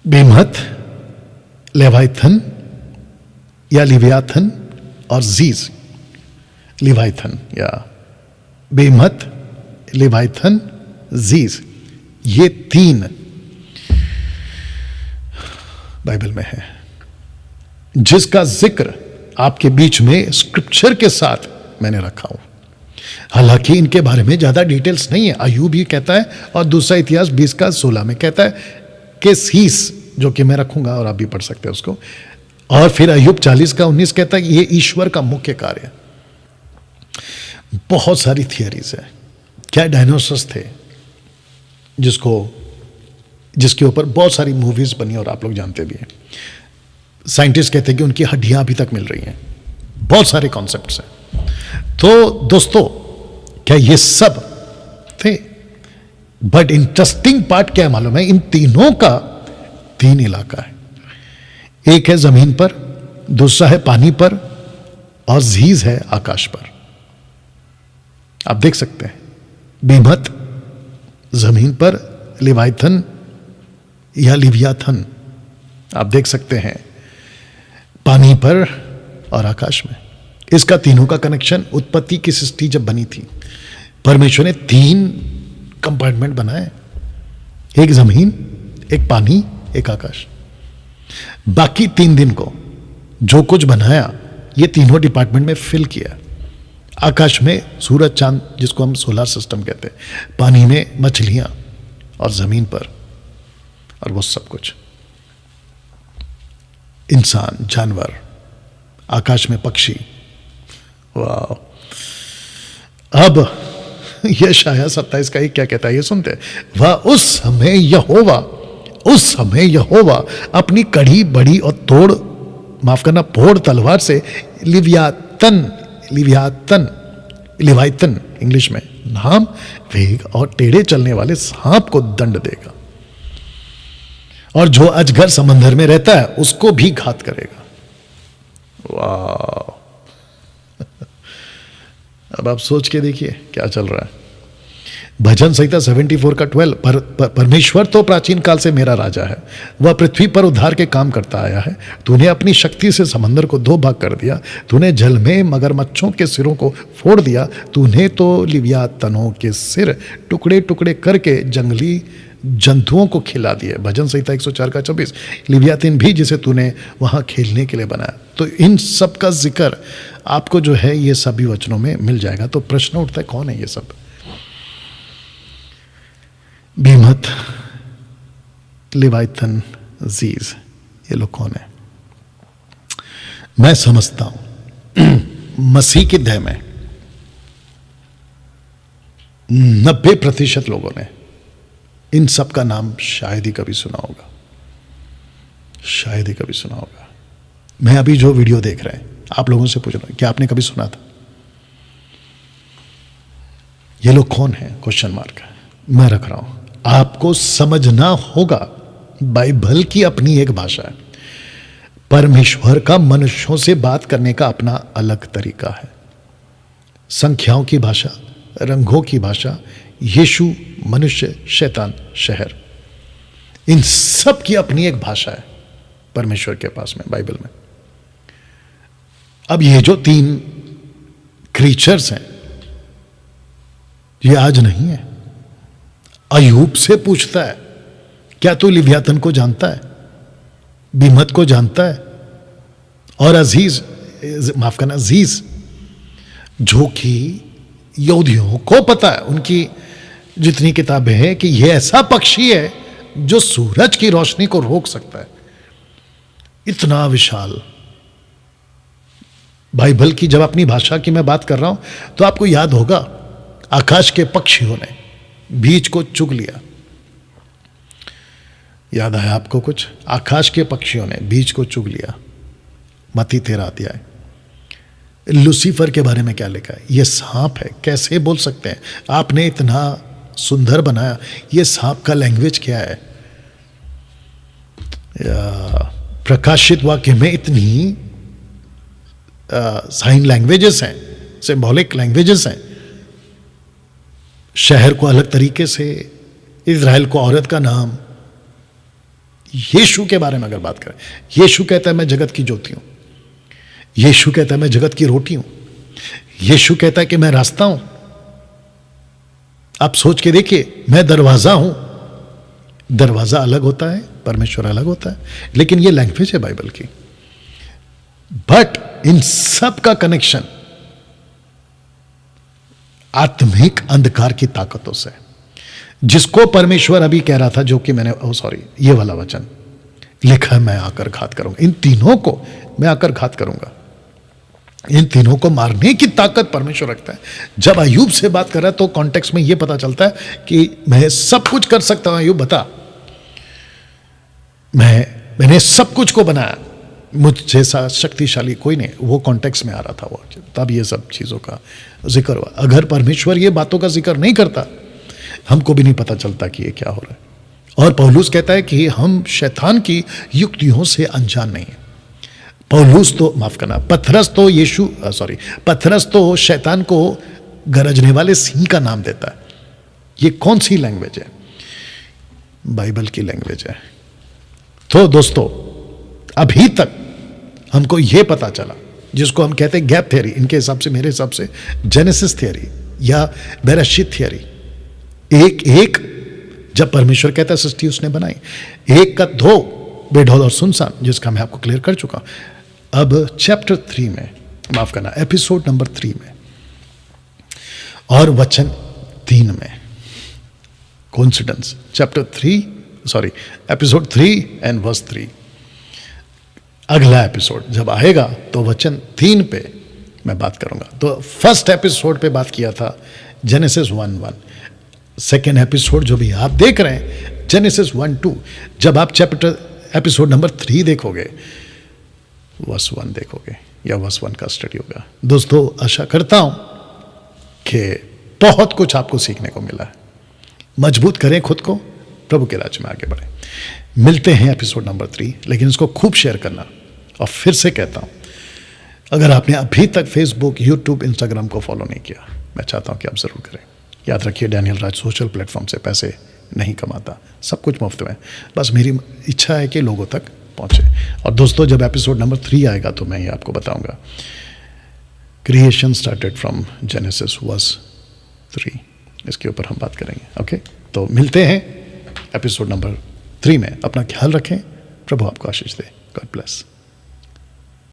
बेमत, Leviathan या लिवियाथन और जीज। लिवाइथन या बेमत, लेवाइथन, जीज, ये 3 बाइबल में है, जिसका जिक्र आपके बीच में स्क्रिप्चर के साथ मैंने रखा हूं। हालांकि इनके बारे में ज्यादा डिटेल्स नहीं है। अय्यूब ये कहता है और दूसरा इतिहास 20:16 में कहता है कि सीस, जो कि मैं रखूंगा और आप भी पढ़ सकते हैं उसको। और फिर अय्यूब 40:19 कहता है ये ईश्वर का मुख्य कार्य है। बहुत सारी थियरीज है। क्या डायनासोर्स थे, जिसके ऊपर बहुत सारी मूवीज बनी और आप लोग जानते भी हैं। साइंटिस्ट कहते हैं कि उनकी हड्डियां अभी तक मिल रही हैं। बहुत सारे कॉन्सेप्ट्स हैं। तो दोस्तों, क्या ये सब थे? बट इंटरेस्टिंग पार्ट क्या है मालूम है? इन तीनों का 3 इलाका है। एक है जमीन पर, दूसरा है पानी पर, और जीज है आकाश पर। आप देख सकते हैं, बेमत जमीन पर, लिवाइथन या लिवियाथन आप देख सकते हैं पानी पर और आकाश में। इसका तीनों का कनेक्शन उत्पत्ति की सृष्टि जब बनी थी, परमेश्वर ने 3 कंपार्टमेंट बनाए, एक जमीन, एक पानी, एक आकाश। बाकी 3 दिन को जो कुछ बनाया ये तीनों डिपार्टमेंट में फिल किया। आकाश में सूरज चांद, जिसको हम सोलर सिस्टम कहते हैं, पानी में मछलियां, और जमीन पर और वो सब कुछ, इंसान, जानवर, आकाश में पक्षी। वाह! अब यशायाह 27 का ही क्या कहता है ये सुनते हैं। वह उस समय यहोवा अपनी कड़ी, बड़ी और फोड़ तलवार से लिवाइथन इंग्लिश में नाम, वेग और टेढ़े चलने वाले सांप को दंड देगा, और जो अजगर समंदर में रहता है उसको भी घात करेगा। वाह! अब आप सोच के देखिए क्या चल रहा है। भजन संहिता 74 का 12, परमेश्वर तो प्राचीन काल से मेरा राजा है, वह पृथ्वी पर उद्धार के काम करता आया है। तूने अपनी शक्ति से समंदर को 2 भाग कर दिया, तूने जल में मगरमच्छों के सिरों को फोड़ दिया, तूने तो लिव्यातनों के सिर टुकड़े टुकड़े करके जंगली जंतुओं को खिला दिए। भजन संहिता 104 का 24, लिव्यातिन भी जिसे तूने वहां खेलने के लिए बनाया। तो इन सब का जिक्र आपको जो है ये सभी वचनों में मिल जाएगा। तो प्रश्न उठता है, कौन है ये सब? बेमत, लिवाइथन, जीज, ये लोग कौन है? मैं समझता हूं मसीह के दय में 90% लोगों ने इन सब का नाम शायद ही कभी सुना होगा, शायद ही कभी सुना होगा। मैं अभी जो वीडियो देख रहे हैं, आप लोगों से पूछ रहा हूं, क्या आपने कभी सुना था? ये लोग कौन है? क्वेश्चन मार्क मैं रख रहा हूं। आपको समझना होगा, बाइबल की अपनी एक भाषा है। परमेश्वर का मनुष्यों से बात करने का अपना अलग तरीका है। संख्याओं की भाषा, रंगों की भाषा, यीशु, मनुष्य, शैतान, शहर, इन सब की अपनी एक भाषा है परमेश्वर के पास में, बाइबल में। अब ये जो 3 क्रीचर्स हैं, ये आज नहीं है। अय्यूब से पूछता है, क्या तू लिव्यातन को जानता है, बेमत को जानता है, और अजीज, जो कि यहूदियों को पता है, उनकी जितनी किताबें हैं, कि यह ऐसा पक्षी है जो सूरज की रोशनी को रोक सकता है। इतना विशाल बाइबल की, जब अपनी भाषा की मैं बात कर रहा हूं तो आपको याद होगा, आकाश के पक्षियों ने बीज को चुग लिया। याद आया आपको कुछ? आकाश के पक्षियों ने बीज को चुग लिया। मत्ती 13 अध्याय। लूसीफर के बारे में क्या लिखा है? यह सांप है। कैसे बोल सकते हैं? आपने इतना सुंदर बनाया, यह सांप का लैंग्वेज क्या है? प्रकाशित वाक्य में इतनी साइन लैंग्वेजेस हैं, सिंबॉलिक लैंग्वेजेस हैं। शहर को अलग तरीके से, इज़राइल को औरत का नाम, यीशु के बारे में अगर बात करें, यीशु कहता है मैं जगत की ज्योति हूं, यीशु कहता है मैं जगत की रोटी हूं, यीशु कहता है कि मैं रास्ता हूं। आप सोच के देखिए, मैं दरवाजा हूं। दरवाजा अलग होता है, परमेश्वर अलग होता है, लेकिन ये लैंग्वेज है बाइबल की। बट इन सब का कनेक्शन आत्मिक अंधकार की ताकतों से, जिसको परमेश्वर अभी कह रहा था, जो कि मैंने ये वाला वचन लिखा है, मैं आकर घात करूंगा, इन तीनों को मैं आकर घात करूंगा। इन तीनों को मारने की ताकत परमेश्वर रखता है। जब अय्यूब से बात कर रहा है तो कॉन्टेक्स्ट में यह पता चलता है कि मैं सब कुछ कर सकता हूं। अय्यूब बता, मैंने सब कुछ को बनाया, मुझ जैसा शक्तिशाली कोई नहीं। वो कॉन्टेक्स्ट में आ रहा था वो, तब ये सब चीजों का जिक्र हुआ। अगर परमेश्वर ये बातों का जिक्र नहीं करता, हमको भी नहीं पता चलता कि ये क्या हो रहा है। और पौलुस कहता है कि हम शैतान की युक्तियों से अनजान नहीं है। पौलुस तो, माफ करना, पथरस तो शैतान को गरजने वाले सिंह का नाम देता है। ये कौन सी लैंग्वेज है? बाइबल की लैंग्वेज है। तो दोस्तों, अभी तक हमको यह पता चला, जिसको हम कहते हैं गैप थियरी, इनके हिसाब से, मेरे हिसाब से जेनेसिस थियरी या बेराशीत थियरी। एक जब परमेश्वर कहता है सृष्टि उसने बनाई, एक का दो बेढौल और सुनसान, जिसका मैं आपको क्लियर कर चुका। अब चैप्टर 3 में, माफ करना, एपिसोड नंबर 3 में और वचन 3 में, कोइंसिडेंस, एपिसोड 3 एंड वर्स 3। अगला एपिसोड जब आएगा तो वचन 3 पे मैं बात करूंगा। तो फर्स्ट एपिसोड पे बात किया था जेनेसिस 1:1, सेकेंड एपिसोड जो भी आप देख रहे हैं जेनेसिस 1:2। जब आप एपिसोड नंबर 3 देखोगे, वर्स 1 देखोगे या वर्स 1 का स्टडी होगा। दोस्तों, आशा करता हूं कि बहुत कुछ आपको सीखने को मिला है। मजबूत करें खुद को, प्रभु के राज्य में आगे बढ़ें। मिलते हैं एपिसोड नंबर 3, लेकिन इसको खूब शेयर करना। और फिर से कहता हूं, अगर आपने अभी तक फेसबुक, यूट्यूब, इंस्टाग्राम को फॉलो नहीं किया, मैं चाहता हूं कि आप जरूर करें। याद रखिए, डैनियल राज सोशल प्लेटफॉर्म से पैसे नहीं कमाता, सब कुछ मुफ्त में। बस मेरी इच्छा है कि लोगों तक पहुंचे। और दोस्तों, जब एपिसोड नंबर 3 आएगा तो मैं ये आपको बताऊंगा, creation started from Genesis verse 3, इसके ऊपर हम बात करेंगे। ओके, तो मिलते हैं एपिसोड नंबर 3 में। अपना ख्याल रखें, प्रभु आपको आशीष दे। God bless.